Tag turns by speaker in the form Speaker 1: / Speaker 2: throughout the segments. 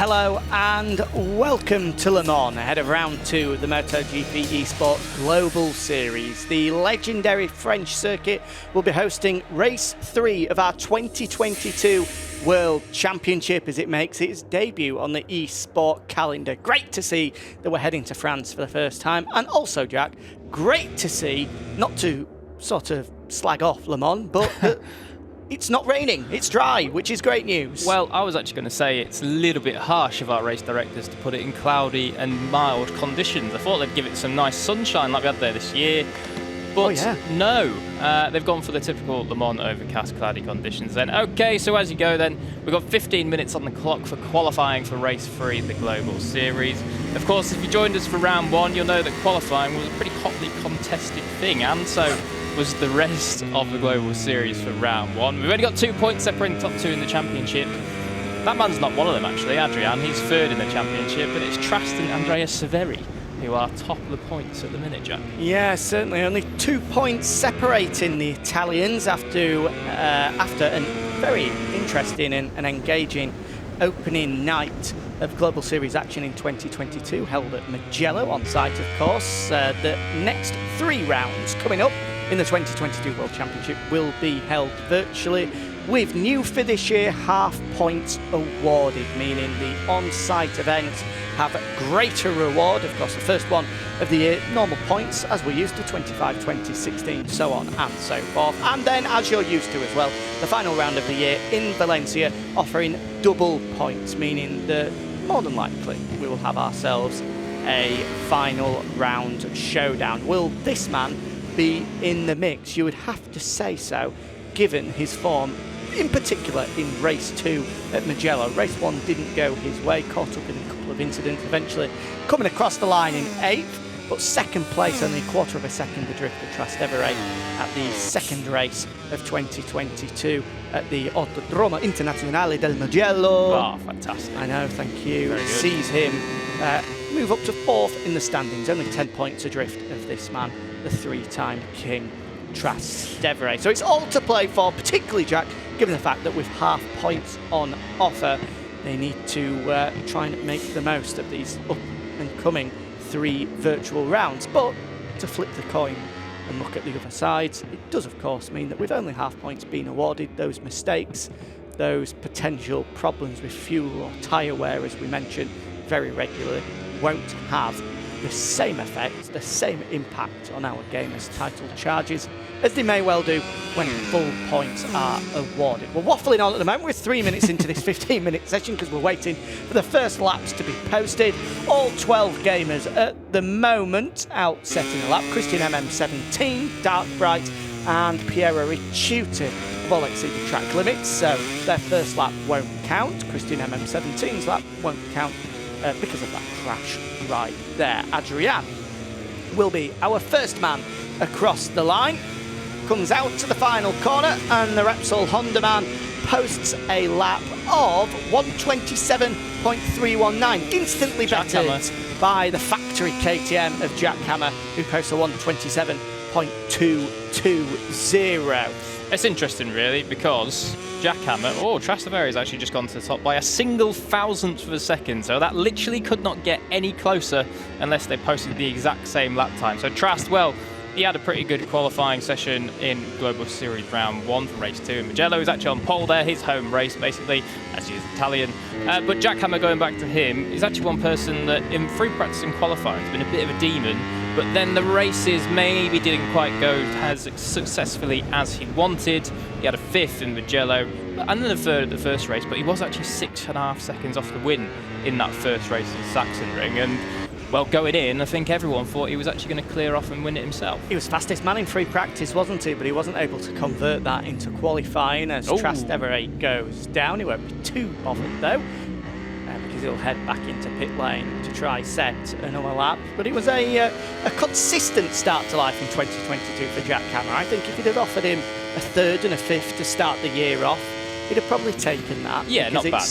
Speaker 1: Hello and welcome to Le Mans, ahead of round 2 of the MotoGP eSports Global Series. The legendary French circuit will be hosting race 3 of our 2022 World Championship as it makes its debut on the eSport calendar. Great to see that we're heading to France for the first time, and also, Jack, great to see, not to sort of slag off Le Mans, but it's not raining, it's dry, which is great news.
Speaker 2: Well, I was actually going to say it's a little bit harsh of our race directors to put it in cloudy and mild conditions. I thought they'd give it some nice sunshine like we had there this year. But no, they've gone for the typical Le Mans overcast, cloudy conditions then. Okay, so as you go then, we've got 15 minutes on the clock for qualifying for race 3 of the Global Series. Of course, if you joined us for round 1, you'll know that qualifying was a pretty hotly contested thing, and so was the rest of the Global Series for round 1. We've only got 2 points separating top 2 in the championship. That man's not one of them actually, Adrian. He's third in the championship, but it's Trast and Andrea Severi who are top of the points at the minute, Jack.
Speaker 1: Yeah, certainly. Only 2 points separating the Italians after a very interesting and engaging opening night of Global Series action in 2022, held at Mugello on site, of course. The next 3 rounds coming up in the 2022 World Championship will be held virtually, with new for this year half points awarded, meaning the on-site events have greater reward. Of course, the first one of the year, normal points, as we're used to, 25, 20, 16, so on and so forth. And then, as you're used to as well, the final round of the year in Valencia, offering double points, meaning that more than likely we will have ourselves a final round showdown. Will this man be in the mix? You would have to say so, given his form, in particular in race 2 at Mugello. Race 1 didn't go his way, caught up in a couple of incidents, eventually coming across the line in 8th, but second place, only a quarter of a second adrift of Trastevere at the second race of 2022 at the Autodromo Internazionale del Mugello.
Speaker 2: Oh, fantastic.
Speaker 1: I know, thank you. Sees him move up to 4th in the standings, only 10 points adrift of this man, the 3-time king, Trastevere. So it's all to play for, particularly, Jack, given the fact that with half points on offer, they need to try and make the most of these up and coming 3 virtual rounds. But to flip the coin and look at the other sides, it does of course mean that with only half points being awarded, those mistakes, those potential problems with fuel or tyre wear, as we mentioned very regularly, won't have the same effect, the same impact on our gamers' title charges as they may well do when full points are awarded. We're waffling on at the moment. We're 3 minutes into this 15-minute session because we're waiting for the first laps to be posted. All 12 gamers at the moment out setting a lap. Christian MM17, Dark Bright and Piero Ricciuti have all exceeded track limits, so their first lap won't count. Christian MM17's lap won't count because of that crash right there. Adrian will be our first man across the line. Comes out to the final corner, and the Repsol Honda man posts a lap of 127.319, instantly bettered by the factory KTM of Jack Hammer, who posts a 127.220.
Speaker 2: It's interesting, really, because Jack Hammer, Trastevere has actually just gone to the top by a single thousandth of a second, so that literally could not get any closer unless they posted the exact same lap time. So Trast, well, he had a pretty good qualifying session in Global Series round 1 for race 2 in Mugello. He's actually on pole there, his home race basically, as he is Italian. But Jack Hammer, going back to him, is actually one person that in free practice and qualifying has been a bit of a demon, but then the races maybe didn't quite go as successfully as he wanted. He had a 5th in Mugello and then a 3rd at the first race, but he was actually 6.5 seconds off the win in that first race in Sachsenring. And well, going in, I think everyone thought he was actually going to clear off and win it himself.
Speaker 1: He was fastest man in free practice, wasn't he? But he wasn't able to convert that into qualifying as Trastevere goes down. He won't be too bothered though, because he'll head back into pit lane to try set another lap. But it was a consistent start to life in 2022 for Jack Hammer. I think if you'd have offered him a 3rd and a 5th to start the year off, he'd have probably taken that.
Speaker 2: Yeah, not bad.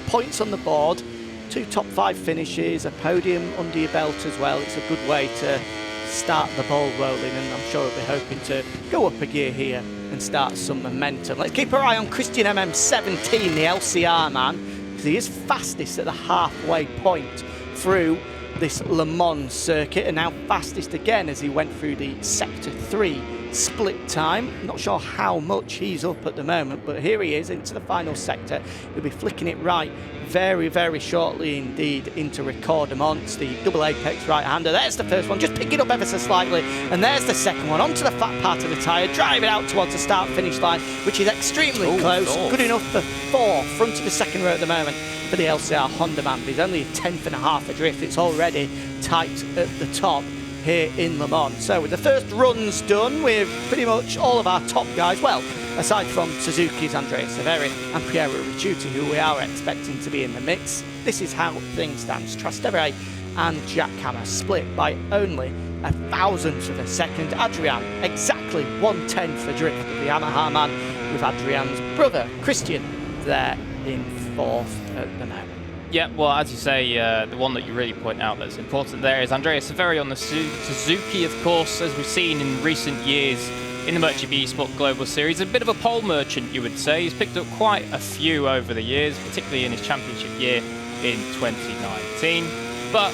Speaker 1: Points on the board, 2 top 5 finishes, a podium under your belt as well. It's a good way to start the ball rolling, and I'm sure he'll be hoping to go up a gear here and start some momentum. Let's keep our eye on Christian MM17, the LCR man. because he is fastest at the halfway point through this Le Mans circuit, and now fastest again as he went through the Sector 3 split time. Not sure how much he's up at the moment, but here he is into the final sector. He'll be flicking it right very, very shortly indeed into Recordamont, the double apex right-hander. There's the first one, just pick it up ever so slightly, and there's the second one onto the flat part of the tyre, drive it out towards the start-finish line, which is extremely close. Good enough for 4th, front of the second row at the moment for the LCR Honda man. He's only a 10th and a half adrift. It's already tight at the top here in Le Mans. So with the first runs done with pretty much all of our top guys, well, aside from Suzuki's Andrea Severi and Piero Ricciuti, who we are expecting to be in the mix, this is how things stand. Trastevere and Jack Hammer split by only 1,000th of a second. Adrian exactly 1/10th adrift of the Yamaha man, with Adrian's brother Christian there in 4th at the moment.
Speaker 2: Yeah, well, as you say, the one that you really point out that's important there is Andrea Severi on the Suzuki, of course, as we've seen in recent years in the MotoGPeSport Global Series. A bit of a pole merchant, you would say. He's picked up quite a few over the years, particularly in his championship year in 2019. But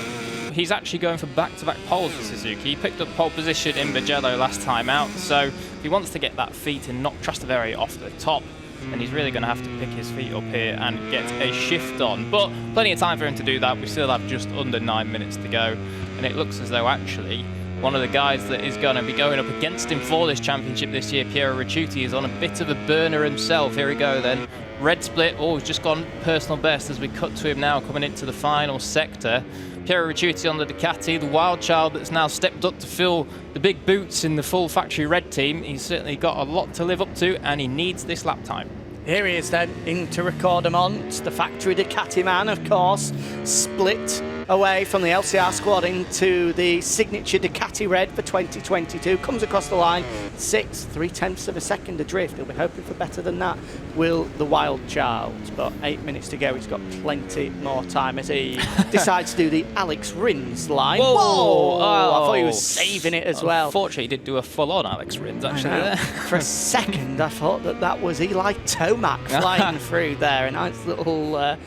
Speaker 2: he's actually going for back-to-back poles for Suzuki. He picked up pole position in Mugello last time out, so if he wants to get that feat and knock Trastevere off the top, and he's really going to have to pick his feet up here and get a shift on. But plenty of time for him to do that. We still have just under 9 minutes to go, and it looks as though actually one of the guys that is going to be going up against him for this championship this year, Piero Ricciuti, is on a bit of a burner himself. Here we go then. Red split. Oh, he's just gone personal best as we cut to him now coming into the final sector. Piero Ricciuti on the Ducati, the wild child that's now stepped up to fill the big boots in the full factory red team. He's certainly got a lot to live up to, and he needs this lap time.
Speaker 1: Here he is then into Recordamont, the factory Ducati man, of course, split away from the LCR squad into the signature Ducati red for 2022. Comes across the line, 6th, 3/10ths of a second adrift. He'll be hoping for better than that, will the wild child. But 8 minutes to go, he's got plenty more time as he decides to do the Alex Rins line.
Speaker 2: Whoa!
Speaker 1: Whoa! I thought he was saving it as well.
Speaker 2: Unfortunately, he did do a full-on Alex Rins, actually. There.
Speaker 1: For a second, I thought that was Eli Tomac flying through there. A nice little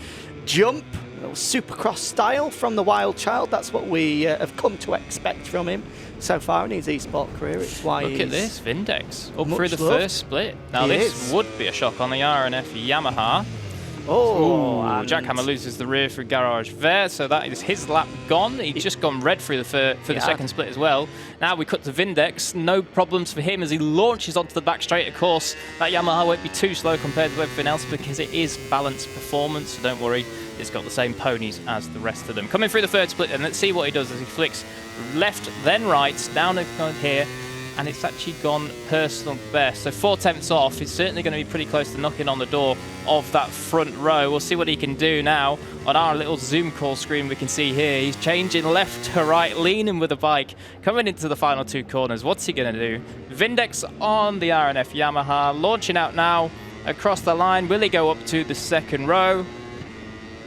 Speaker 1: jump. A little supercross style from the wild child. That's what we have come to expect from him so far in his eSport career. It's why
Speaker 2: Look at this, Vindex, up through the first split. Now
Speaker 1: He
Speaker 2: this
Speaker 1: is.
Speaker 2: would be a shock on the RNF Yamaha.
Speaker 1: Oh,
Speaker 2: Jack Hammer loses the rear through garage there, so that is his lap gone. He's just gone red through the second split as well. Now we cut to Vindex. No problems for him as he launches onto the back straight. Of course, that Yamaha won't be too slow compared to everything else because it is balanced performance, so don't worry. It's got the same ponies as the rest of them. Coming through the third split, and let's see what he does as he flicks left, then right, down here, and it's actually gone personal best. So 4/10ths off. He's certainly going to be pretty close to knocking on the door of that front row. We'll see what he can do now. On our little Zoom call screen, we can see here, he's changing left to right, leaning with the bike, coming into the final 2 corners. What's he going to do? Vindex on the RNF Yamaha, launching out now across the line. Will he go up to the second row?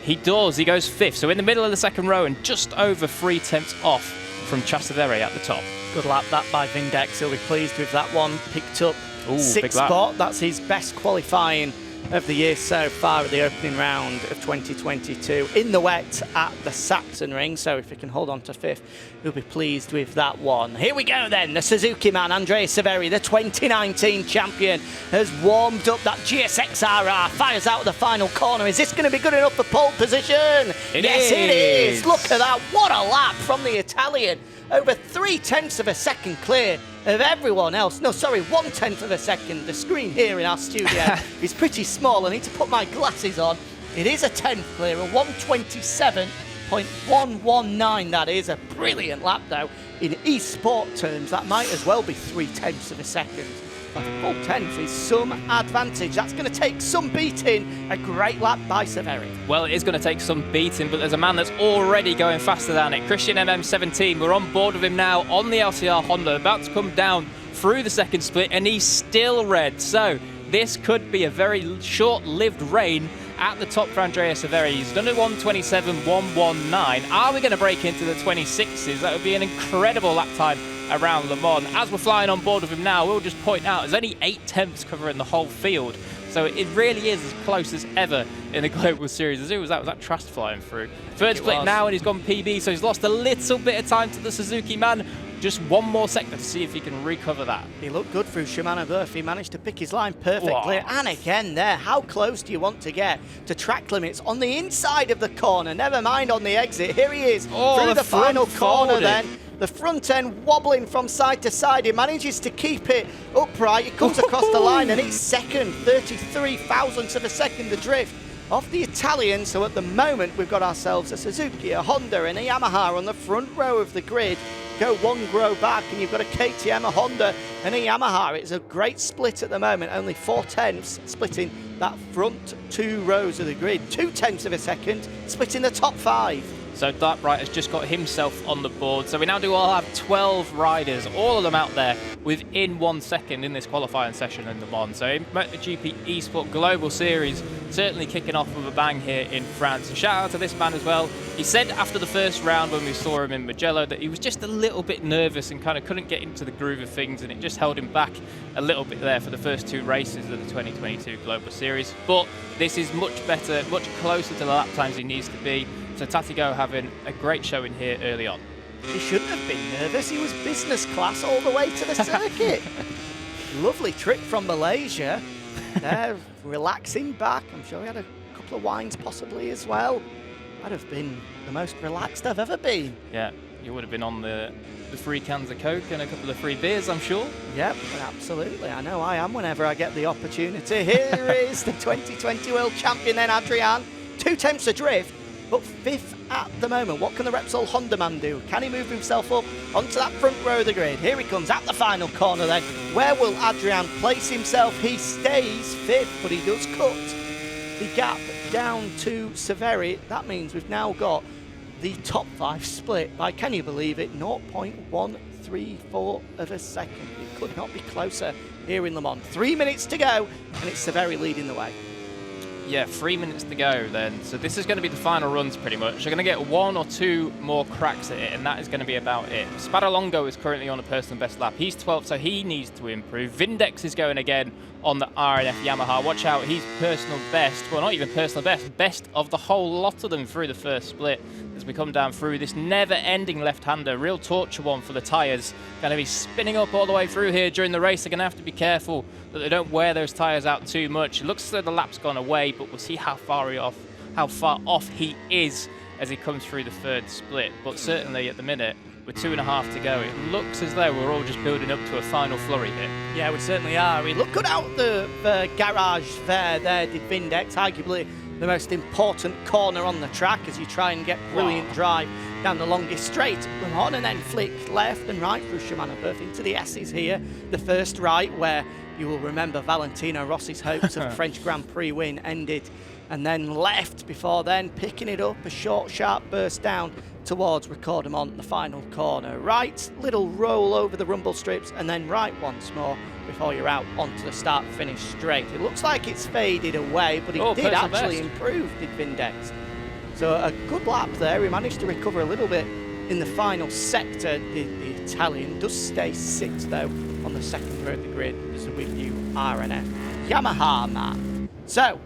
Speaker 2: He does. He goes 5th. So in the middle of the second row and just over 3/10ths off from Trastevere at the top.
Speaker 1: good lap that by Vindex. He'll be pleased with that one. Picked up 6th spot. That's his best qualifying of the year so far at the opening round of 2022 in the wet at the Sachsenring. So if he can hold on to 5th, he'll be pleased with that one. Here we go then. The Suzuki man, Andrea Severi, the 2019 champion, has warmed up that GSX-RR, fires out the final corner. Is this going to be good enough for pole position? Yes, it is. Look at that. What a lap from the Italian. Over 3/10ths of a second clear of everyone else. No, sorry, 1/10th of a second. The screen here in our studio is pretty small. I need to put my glasses on. It is a 10th clear, a 127.119. That is a brilliant lap, though. In eSport terms, that might as well be 3/10ths of a second. A full 10th is some advantage. That's going to take some beating. A great lap by Severi.
Speaker 2: Well, it is going to take some beating, but there's a man that's already going faster than it. Christian MM17, we're on board with him now on the LCR Honda, about to come down through the second split, and he's still red. So this could be a very short-lived reign at the top for Andrea Severi. He's done a 127.119. Are we going to break into the 26s? That would be an incredible lap time around Le Mans. As we're flying on board with him now, we'll just point out there's only 8/10ths covering the whole field So it really is as close as ever in the Global Series. As it was that Trask flying through. Third split now, and he's gone PB, so he's lost a little bit of time to the Suzuki man. Just one more sector to see if he can recover that.
Speaker 1: He looked good through Shimano Burf. He managed to pick his line perfectly. Wow. And again there, how close do you want to get to track limits on the inside of the corner? Never mind on the exit. Here he is through the final corner then. The front end wobbling from side to side. He manages to keep it upright. He comes across the line and it's second, 33 thousandths of a second adrift off the Italian. So at the moment we've got ourselves a Suzuki, a Honda and a Yamaha on the front row of the grid. Go one row back and you've got a KTM, a Honda and a Yamaha. It's a great split at the moment, only 4/10 splitting that front 2 rows of the grid. 2/10 of a second splitting the top 5.
Speaker 2: So Dark Bright has just got himself on the board. So we now do all have 12 riders, all of them out there within 1 second in this qualifying session in Le Mans. So MotoGP eSport Global Series certainly kicking off with a bang here in France. And shout out to this man as well. He said after the first round when we saw him in Mugello that he was just a little bit nervous and kind of couldn't get into the groove of things, and it just held him back a little bit there for the first 2 races of the 2022 Global Series. But this is much better, much closer to the lap times he needs to be. So Tatigo having a great showing here early on.
Speaker 1: He shouldn't have been nervous. He was business class all the way to the circuit. Lovely trip from Malaysia. There, relaxing back. I'm sure he had a couple of wines possibly as well. I'd have been the most relaxed I've ever been.
Speaker 2: Yeah, you would have been on the free cans of Coke and a couple of free beers, I'm sure.
Speaker 1: Yep, absolutely. I know I am whenever I get the opportunity. Here is the 2020 World Champion then, Adrian. 2/10 adrift, but 5th at the moment. What can the Repsol Honda man do? Can he move himself up onto that front row of the grid? Here he comes at the final corner then. Where will Adrian place himself? He stays 5th, but he does cut the gap down to Severi. That means we've now got the top 5 split by, can you believe it, 0.134 of a second. It could not be closer here in Le Mans. 3 minutes to go, and it's Severi leading the way.
Speaker 2: Yeah, 3 minutes to go then. So this is going to be the final runs pretty much. They're going to get 1 or 2 more cracks at it, and that is going to be about it. Spadalongo is currently on a personal best lap. He's 12th, so he needs to improve. Vindex is going again on the RNF Yamaha. Watch out, he's personal best. Well, not even personal best. Best of the whole lot of them through the first split as we come down through this never-ending left-hander. Real torture one for the tyres. Going to be spinning up all the way through here during the race. They're going to have to be careful that they don't wear those tyres out too much. It looks as though the lap's gone away, but we'll see how far off he is as he comes through the 3rd split. But certainly at the minute, with 2.5 to go, it looks as though we're all just building up to a final flurry here.
Speaker 1: Yeah, we certainly are. He looked good out the garage there did Vindex, arguably the most important corner on the track as you try and get brilliant drive down the longest straight. On and then flick left and right through Shimano Burf into the S's here. The first right where you will remember Valentino Rossi's hopes of a French Grand Prix win ended, and then left before then picking it up, a short sharp burst down towards Recordemont, the final corner. Right, little roll over the rumble strips, and then right once more before you're out onto the start-finish straight. It looks like it's faded away, but it did actually improve, did Vindex. So a good lap there. He managed to recover a little bit in the final sector. The Italian does stay 6th, though, on the second row of the grid as a with you RNF Yamaha man. So,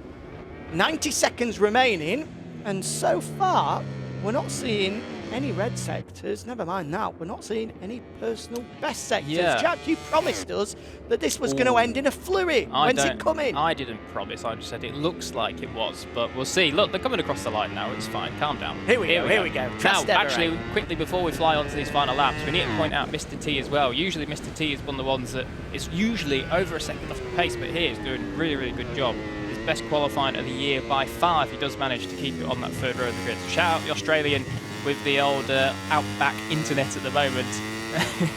Speaker 1: 90 seconds remaining, and so far, we're not seeing any red sectors. Never mind that, we're not seeing any personal best sectors.
Speaker 2: Yeah.
Speaker 1: Jack, you promised us that this was going to end in a flurry. When's it coming?
Speaker 2: I didn't promise, I just said it looks like it was, but we'll see. Look, they're coming across the line now, it's fine, calm down.
Speaker 1: Here we go.
Speaker 2: Now, actually, quickly before we fly onto these final laps, we need to point out Mr. T as well. Usually Mr. T is one of the ones that is usually over a second off the pace, but here he's doing a really, really good job. His best qualifying of the year by far if he does manage to keep it on that 3rd row of the grid. So shout out the Australian with the old outback internet at the moment,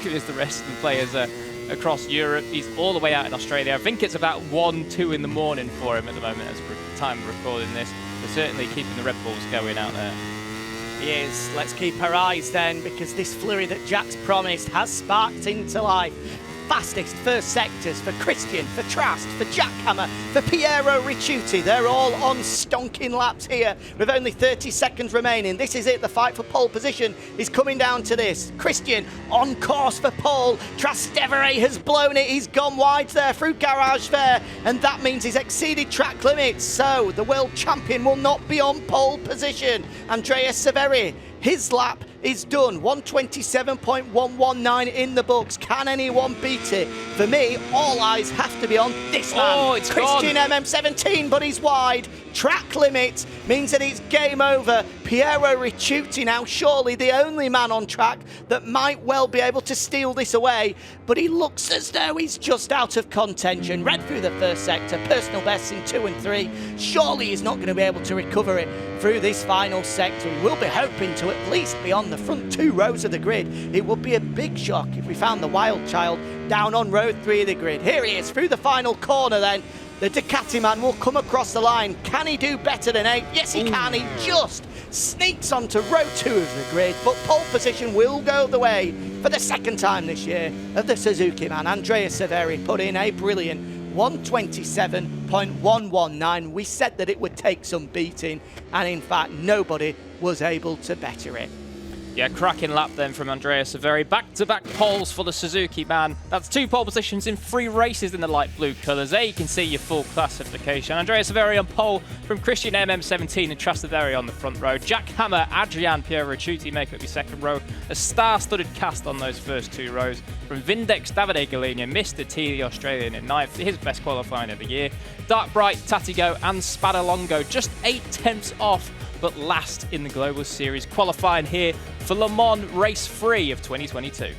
Speaker 2: because the rest of the players are across Europe. He's all the way out in Australia. I think it's about 1, 2 in the morning for him at the moment as the time of recording this. But certainly keeping the Red Bulls going out there.
Speaker 1: He is. Let's keep our eyes then, because this flurry that Jack's promised has sparked into life. fastest first sectors for Christian, for Trast, for Jackhammer, for Piero Ricciuti. They're all on stonking laps here with only 30 seconds remaining. This is it. The fight for pole position is coming down to this. Christian on course for pole. Trastevere has blown it. He's gone wide there through Garage there, and that means he's exceeded track limits. So the world champion will not be on pole position. Andrea Severi, his lap is done. 127.119 in the books. Can anyone beat it? For me, all eyes have to be on this man.
Speaker 2: Oh, it's
Speaker 1: Christian
Speaker 2: gone.
Speaker 1: MM17, but he's wide. Track limit means that it's game over. Piero Ricciuti now surely the only man on track that might well be able to steal this away, but he looks as though he's just out of contention. Red through the first sector, personal bests in 2 and 3. Surely he's not going to be able to recover it through this final sector. He will be hoping to at least be on the front 2 rows of the grid. It would be a big shock if we found the wild child down on row 3 of the grid. Here he is through the final corner then. The Ducati man will come across the line. Can he do better than 8? Yes, he can. He just sneaks onto row 2 of the grid, but pole position will go the way for the second time this year of the Suzuki man. Andrea Severi put in a brilliant 127.119. We said that it would take some beating, and in fact, nobody was able to better it.
Speaker 2: Yeah, cracking lap then from Andrea Severi. Back-to-back poles for the Suzuki man. That's 2 pole positions in 3 races in the light blue colours. There you can see your full classification. Andrea Severi on pole from Christian MM17 and Trastevere on the front row. Jack Hammer, Adrian, Piero Ricciuti make up your second row. A star-studded cast on those first 2 rows. From Vindex, Davide Galina, Mr. T, the Australian in 9th, his best qualifying of the year. Dark Bright, Tatigo and Spadalongo just 8 tenths off, but last in the Global Series, qualifying here for Le Mans Race 3 of 2022.